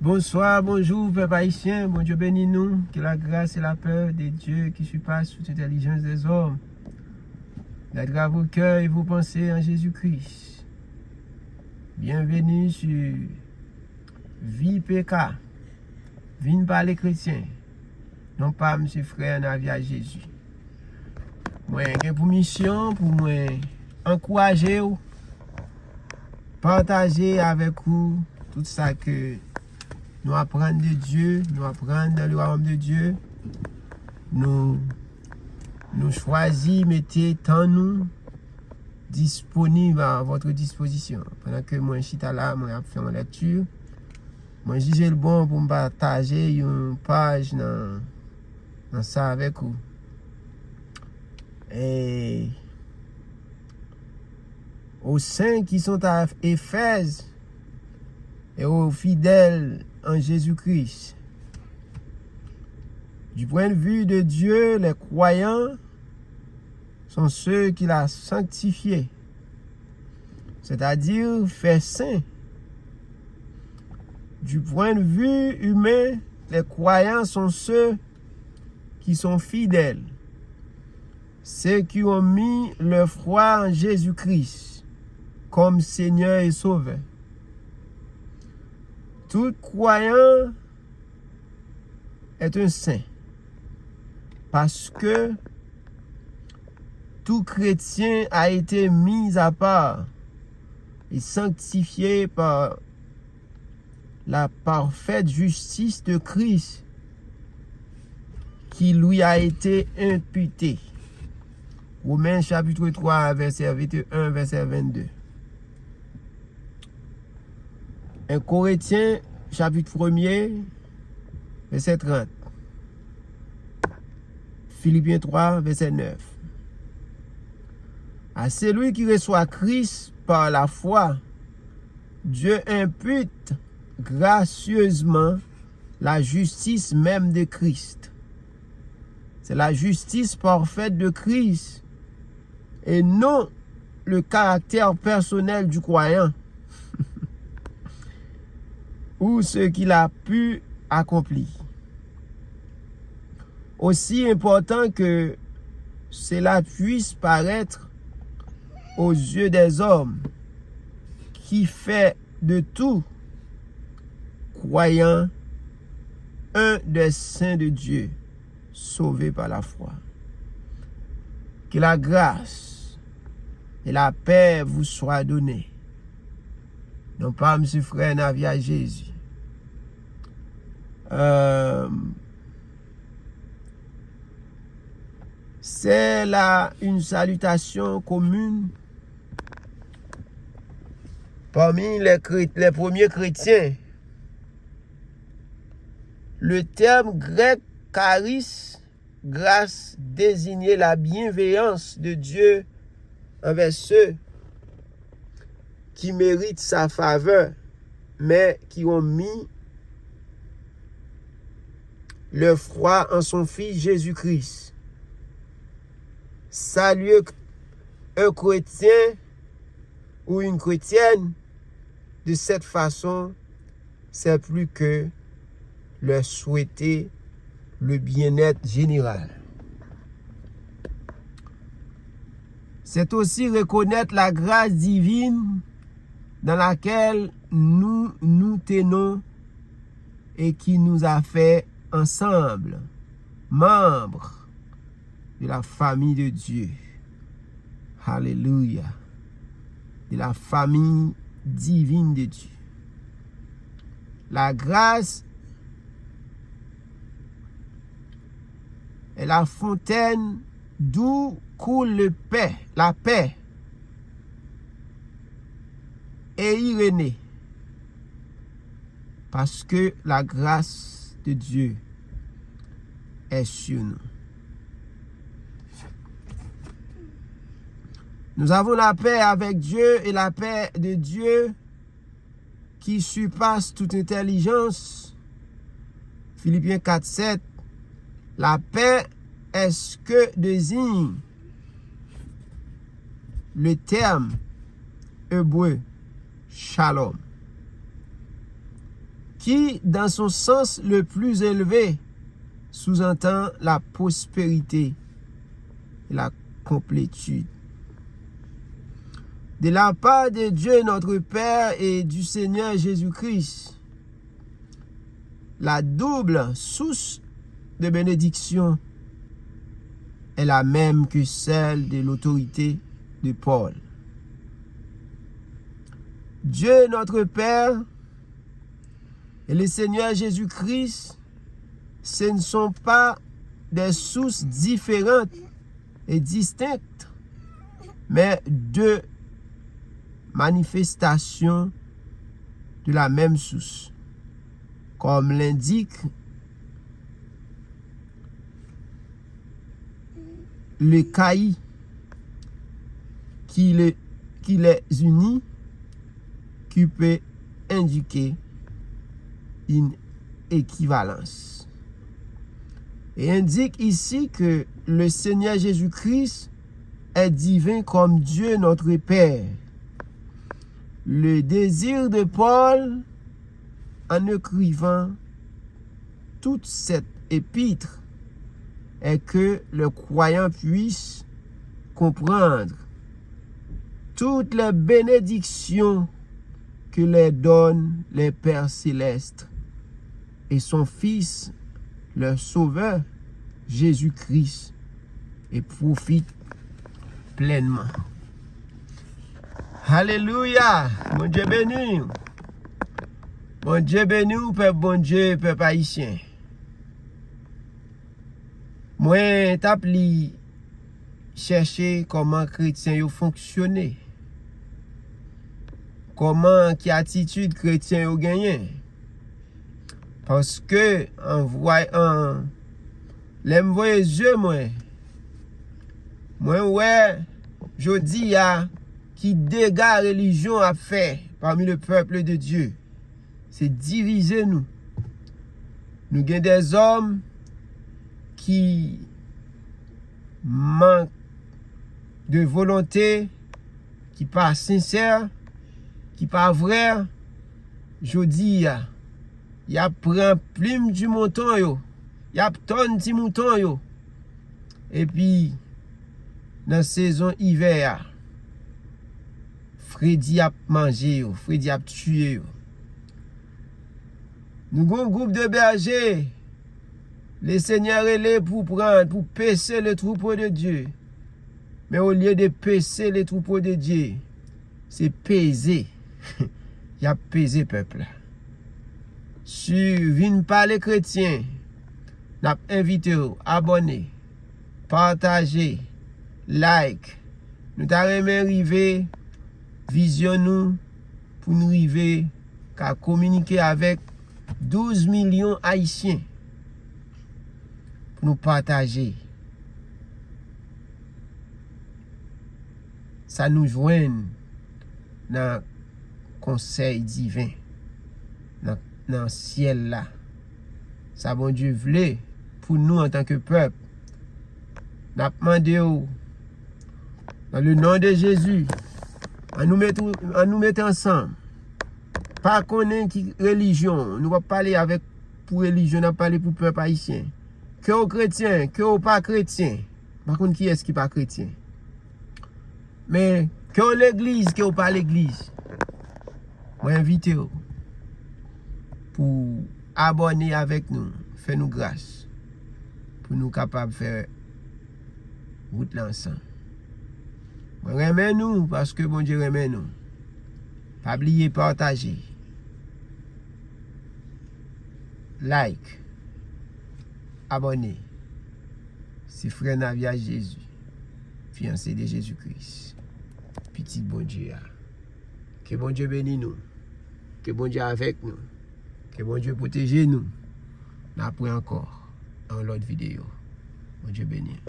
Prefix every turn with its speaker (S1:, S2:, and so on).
S1: Bonsoir, bonjour, peuple haïtien. Bon Dieu bénit nous. Que la grâce et la peur de Dieu qui surpasse toute intelligence des hommes d'être à vos cœurs et vos pensées en Jésus-Christ. Bienvenue sur Vie PK. Vine par les chrétiens. Non pas monsieur frère Navi à Jésus. Moi, j'ai pour mission pour moi encourager ou partager avec vous tout ça que nous apprenons de Dieu, nous apprenons dans le royaume de Dieu. Nous choisissons, mettez tant nous disponible à votre disposition. Pendant que moi, je suis là, moi, je fais ma lecture. Moi, j'ai le bon pour me partager une page dans ça avec vous. Et aux saints qui sont à Éphèse et aux fidèles en Jésus-Christ. Du point de vue de Dieu, les croyants sont ceux qu'il a sanctifiés, c'est-à-dire fait saints. Du point de vue humain, les croyants sont ceux qui sont fidèles, ceux qui ont mis leur foi en Jésus-Christ comme Seigneur et Sauveur. Tout croyant est un saint parce que tout chrétien a été mis à part et sanctifié par la parfaite justice de Christ qui lui a été imputée. Romains chapitre 3, verset 21, verset 22. 1 Corinthiens chapitre 1er, verset 30. Philippiens 3, verset 9. À celui qui reçoit Christ par la foi, Dieu impute gracieusement la justice même de Christ. C'est la justice parfaite de Christ et non le caractère personnel du croyant ou ce qu'il a pu accomplir. Aussi important que cela puisse paraître aux yeux des hommes, qui fait de tout croyant un des saints de Dieu, sauvé par la foi. Que la grâce et la paix vous soient données. Non pas monsieur frère Navi à Jésus. C'est là une salutation commune parmi les premiers chrétiens. Le terme grec charis, grâce, désignait la bienveillance de Dieu envers ceux qui méritent sa faveur, mais qui ont mis leur foi en son Fils Jésus-Christ. Saluer un chrétien ou une chrétienne de cette façon, c'est plus que leur souhaiter le bien-être général. C'est aussi reconnaître la grâce divine dans laquelle nous nous tenons et qui nous a fait ensemble membres de la famille de Dieu. Alléluia. De la famille divine de Dieu. La grâce est la fontaine d'où coule la paix et Irénée. Parce que la grâce de Dieu est sur nous. Nous avons la paix avec Dieu et la paix de Dieu qui surpasse toute intelligence. Philippiens 4, 7. La paix est ce que désigne le terme hébreu shalom. qui, dans son sens le plus élevé, sous-entend la prospérité et la complétude. De la part de Dieu notre Père et du Seigneur Jésus-Christ, la double source de bénédiction est la même que celle de l'autorité de Paul. Dieu notre Père et le Seigneur Jésus-Christ, ce ne sont pas des sources différentes et distinctes, mais deux manifestations de la même source, comme l'indique le caï qui les unit, qui peut indiquer une équivalence. Et indique ici que le Seigneur Jésus-Christ est divin comme Dieu notre Père. Le désir de Paul, en écrivant toute cette épître, est que le croyant puisse comprendre toutes les bénédictions que les donne les Pères célestes et son Fils, leur Sauveur, Jésus-Christ, et profite pleinement. Alléluia! Mon Dieu béni! Mon Dieu béni, peuple bon Dieu, peuple haïtien. Moi, tap li chercher comment chrétien yo fonctionner. Comment qui attitude chrétien yo gagné. Parce que en voyant l'aime voyer yeux moi ouais jodi a qui dégâts religion a fait parmi le peuple de Dieu, c'est diviser nous. Nous avons des hommes qui manquent de volonté, qui pas sincères, qui pas vrai. Jodi a y a prend plume du mouton yo, y a tonne du mouton yo. Et puis dans saison hiver, Freddy a mangé yo, Freddy a tué yo. Nous avons un groupe de bergers. Le Seigneur est là pour prendre, pour paisser le troupeau de Dieu. Mais au lieu de paisser le troupeau de Dieu, c'est peser. Il y a pesé peuple. Si vous venez parler chrétien, nous invité à abonner, partager, like. Nous t'avons arrivé, vision nous, pour nous arriver à communiquer avec 12 millions haïtiens. Pour nous partager. Ça nous joint dans le conseil divin. Dans le ciel là. Ça bon Dieu voulait pour nous en tant que peuple. Nous avons demandé dans le nom de Jésus, à nous mettre ensemble. Pas connaître qui religion. Nous va parler avec pour religion, nous parler pour peuple haïtien. Que aux chrétiens, que aux pas chrétiens. Par contre, qui est-ce qui pas chrétien? Mais que aux l'église, que aux pas l'église. Moi invite pour abonner avec nous, faire nous grâce. Pour nous capables de faire route ensemble. Remet nous parce que bon Dieu remet nous. Pas oublier partager. Like. Abonner. C'est frère Navia Jésus. Fiancé de Jésus-Christ. Petit bon Dieu. Que bon Dieu bénisse nous. Que bon Dieu avec nous. Que bon Dieu protège nous. Après encore dans l'autre vidéo. Bon Dieu bénisse.